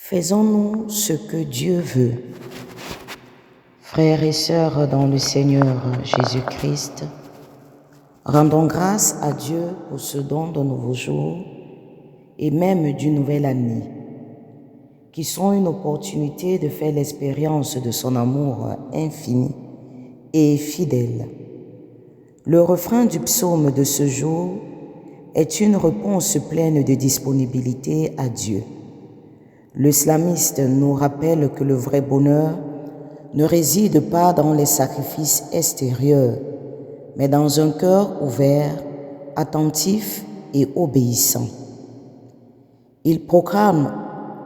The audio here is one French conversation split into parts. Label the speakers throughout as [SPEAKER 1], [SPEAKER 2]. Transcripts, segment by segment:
[SPEAKER 1] Faisons-nous ce que Dieu veut. Frères et sœurs dans le Seigneur Jésus-Christ, rendons grâce à Dieu pour ce don de nouveaux jours et même d'une nouvelle année, qui sont une opportunité de faire l'expérience de son amour infini et fidèle. Le refrain du psaume de ce jour est une réponse pleine de disponibilité à Dieu. Le slamiste nous rappelle que le vrai bonheur ne réside pas dans les sacrifices extérieurs, mais dans un cœur ouvert, attentif et obéissant. Il proclame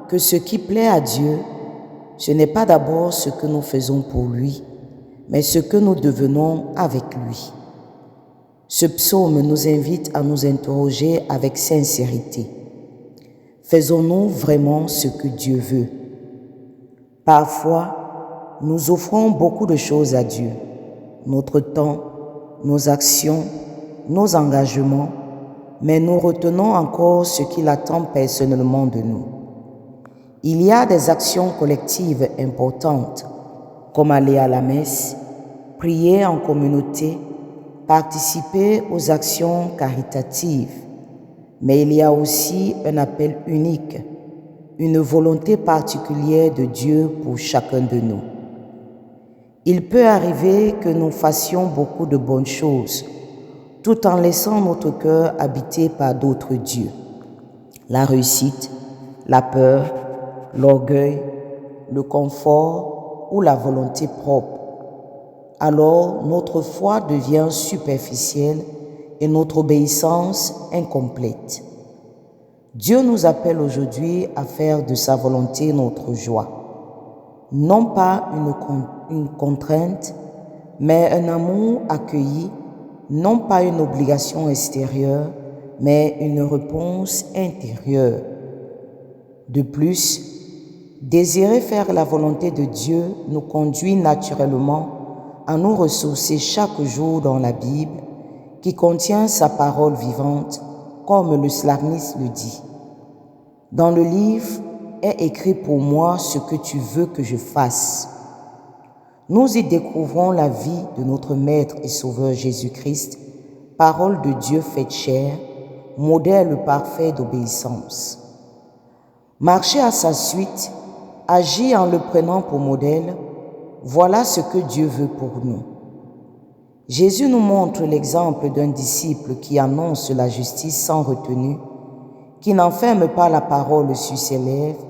[SPEAKER 1] que ce qui plaît à Dieu, ce n'est pas d'abord ce que nous faisons pour lui, mais ce que nous devenons avec lui. Ce psaume nous invite à nous interroger avec sincérité. Faisons-nous vraiment ce que Dieu veut? Parfois, nous offrons beaucoup de choses à Dieu, notre temps, nos actions, nos engagements, mais nous retenons encore ce qu'il attend personnellement de nous. Il y a des actions collectives importantes, comme aller à la messe, prier en communauté, participer aux actions caritatives. Mais il y a aussi un appel unique, une volonté particulière de Dieu pour chacun de nous. Il peut arriver que nous fassions beaucoup de bonnes choses, tout en laissant notre cœur habité par d'autres dieux. La réussite, la peur, l'orgueil, le confort ou la volonté propre. Alors notre foi devient superficielle et notre obéissance incomplète. Dieu nous appelle aujourd'hui à faire de sa volonté notre joie. Non pas une contrainte, mais un amour accueilli, non pas une obligation extérieure, mais une réponse intérieure. De plus, désirer faire la volonté de Dieu nous conduit naturellement à nous ressourcer chaque jour dans la Bible, qui contient sa parole vivante, comme le psalmiste le dit. Dans le livre est écrit pour moi ce que tu veux que je fasse. Nous y découvrons la vie de notre Maître et Sauveur Jésus-Christ, parole de Dieu faite chair, modèle parfait d'obéissance. Marcher à sa suite, agir en le prenant pour modèle, voilà ce que Dieu veut pour nous. Jésus nous montre l'exemple d'un disciple qui annonce la justice sans retenue, qui n'enferme pas la parole sur ses lèvres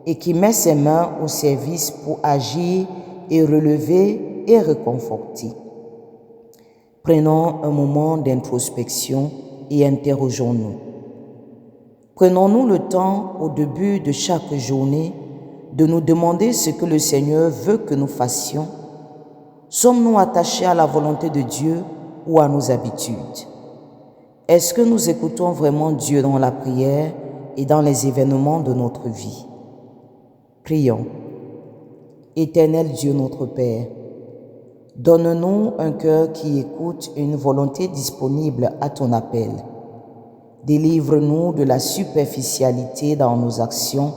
[SPEAKER 1] et qui met ses mains au service pour agir et relever et réconforter. Prenons un moment d'introspection et interrogeons-nous. Prenons-nous le temps au début de chaque journée de nous demander ce que le Seigneur veut que nous fassions? Sommes-nous attachés à la volonté de Dieu ou à nos habitudes? Est-ce que nous écoutons vraiment Dieu dans la prière et dans les événements de notre vie? Prions. Éternel Dieu notre Père, donne-nous un cœur qui écoute et une volonté disponible à ton appel. Délivre-nous de la superficialité dans nos actions.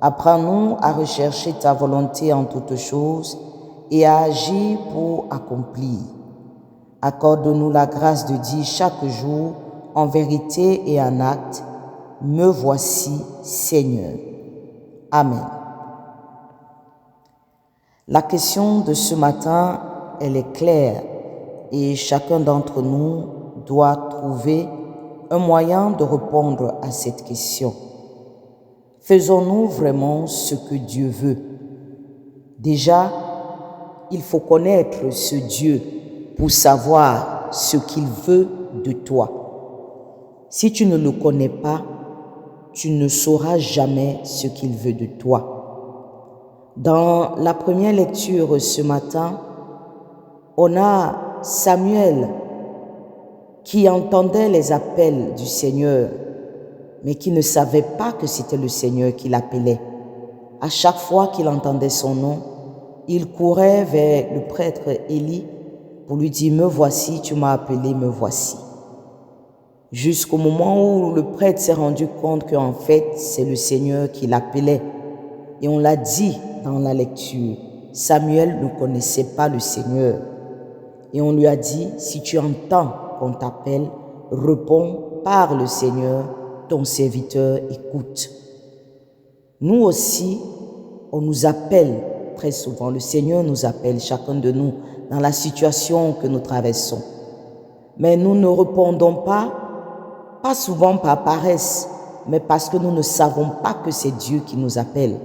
[SPEAKER 1] Apprends-nous à rechercher ta volonté en toutes choses et à agir pour accomplir. Accorde-nous la grâce de dire chaque jour, en vérité et en acte, « Me voici, Seigneur ». Amen. La question de ce matin, elle est claire et chacun d'entre nous doit trouver un moyen de répondre à cette question. Faisons-nous vraiment ce que Dieu veut? Déjà, il faut connaître ce Dieu pour savoir ce qu'il veut de toi. Si tu ne le connais pas, tu ne sauras jamais ce qu'il veut de toi. Dans la première lecture ce matin, on a Samuel qui entendait les appels du Seigneur, mais qui ne savait pas que c'était le Seigneur qui l'appelait. À chaque fois qu'il entendait son nom, il courait vers le prêtre Élie pour lui dire « Me voici, tu m'as appelé, me voici ». Jusqu'au moment où le prêtre s'est rendu compte qu'en fait, c'est le Seigneur qui l'appelait. Et on l'a dit dans la lecture, Samuel ne connaissait pas le Seigneur. Et on lui a dit, si tu entends qu'on t'appelle, réponds, parle Seigneur, ton serviteur écoute. Nous aussi, on nous appelle très souvent, le Seigneur nous appelle, chacun de nous, dans la situation que nous traversons. Mais nous ne répondons pas souvent par paresse, mais parce que nous ne savons pas que c'est Dieu qui nous appelle.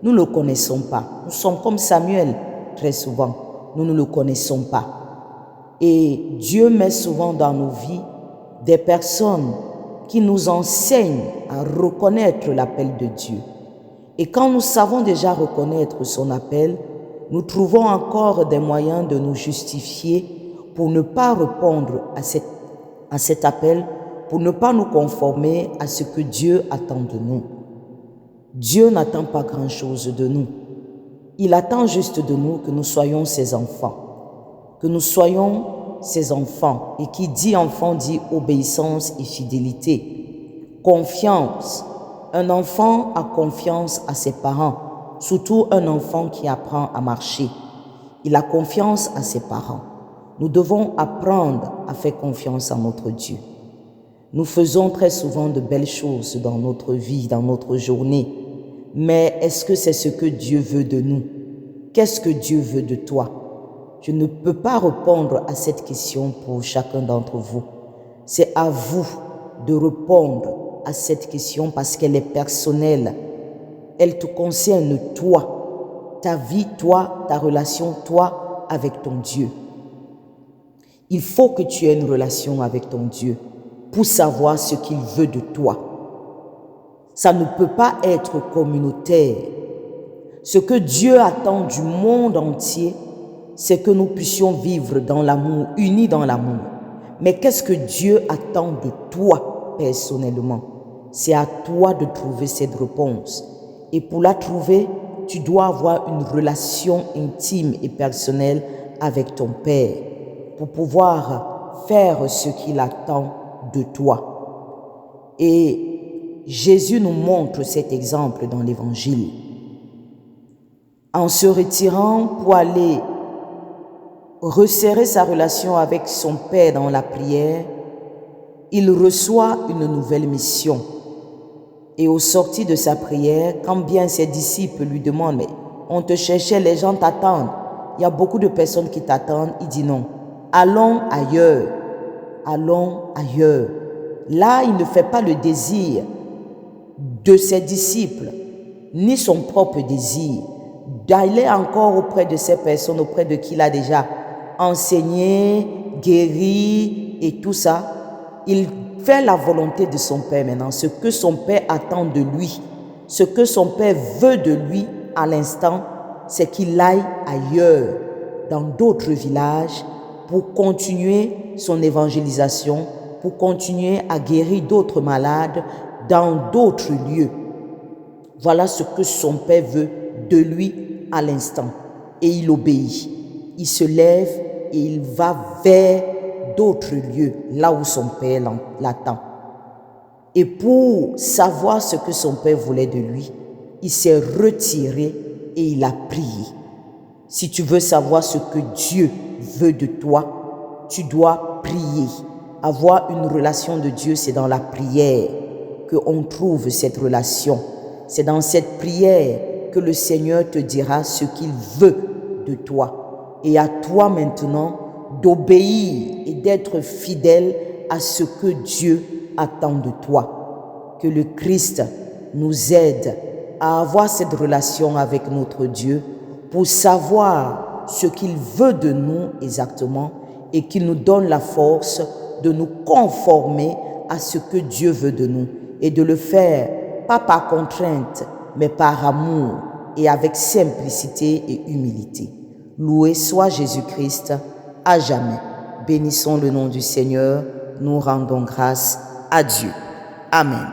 [SPEAKER 1] Nous ne le connaissons pas. Nous sommes comme Samuel, très souvent. Nous ne le connaissons pas. Et Dieu met souvent dans nos vies des personnes qui nous enseignent à reconnaître l'appel de Dieu. Et quand nous savons déjà reconnaître son appel, nous trouvons encore des moyens de nous justifier pour ne pas répondre à cet appel, pour ne pas nous conformer à ce que Dieu attend de nous. Dieu n'attend pas grand-chose de nous. Il attend juste de nous que nous soyons ses enfants. Que nous soyons ses enfants. Et qui dit enfant dit obéissance et fidélité. Confiance. Un enfant a confiance à ses parents. Surtout un enfant qui apprend à marcher. Il a confiance à ses parents. Nous devons apprendre à faire confiance à notre Dieu. Nous faisons très souvent de belles choses dans notre vie, dans notre journée. Mais est-ce que c'est ce que Dieu veut de nous? Qu'est-ce que Dieu veut de toi? Je ne peux pas répondre à cette question pour chacun d'entre vous. C'est à vous de répondre à cette question parce qu'elle est personnelle. Elle te concerne toi, ta vie, toi, ta relation, toi, avec ton Dieu. Il faut que tu aies une relation avec ton Dieu pour savoir ce qu'il veut de toi. Ça ne peut pas être communautaire. Ce que Dieu attend du monde entier, c'est que nous puissions vivre dans l'amour, unis dans l'amour. Mais qu'est-ce que Dieu attend de toi personnellement? C'est à toi de trouver cette réponse. Et pour la trouver, tu dois avoir une relation intime et personnelle avec ton Père pour pouvoir faire ce qu'il attend de toi. Et Jésus nous montre cet exemple dans l'Évangile. En se retirant pour aller resserrer sa relation avec son Père dans la prière, il reçoit une nouvelle mission. Et au sortir de sa prière, quand bien ses disciples lui demandent « Mais on te cherchait, les gens t'attendent. Il y a beaucoup de personnes qui t'attendent. » Il dit non. Allons ailleurs. Allons ailleurs. Là, il ne fait pas le désir de ses disciples, ni son propre désir, d'aller encore auprès de ces personnes, auprès de qui il a déjà enseigné, guéri et tout ça. Il fait la volonté de son Père maintenant, ce que son Père attend de lui, ce que son Père veut de lui à l'instant, c'est qu'il aille ailleurs, dans d'autres villages, pour continuer son évangélisation, pour continuer à guérir d'autres malades dans d'autres lieux. Voilà ce que son Père veut de lui à l'instant. Et il obéit. Il se lève et il va vers d'autres lieux, là où son Père l'attend. Et pour savoir ce que son Père voulait de lui, il s'est retiré et il a prié. Si tu veux savoir ce que Dieu veut de toi, tu dois prier. Avoir une relation de Dieu, c'est dans la prière qu'on trouve cette relation. C'est dans cette prière que le Seigneur te dira ce qu'il veut de toi. Et à toi maintenant d'obéir et d'être fidèle à ce que Dieu attend de toi. Que le Christ nous aide à avoir cette relation avec notre Dieu pour savoir ce qu'il veut de nous exactement et qu'il nous donne la force de nous conformer à ce que Dieu veut de nous et de le faire, pas par contrainte, mais par amour et avec simplicité et humilité. Loué soit Jésus-Christ à jamais. Bénissons le nom du Seigneur, nous rendons grâce à Dieu. Amen.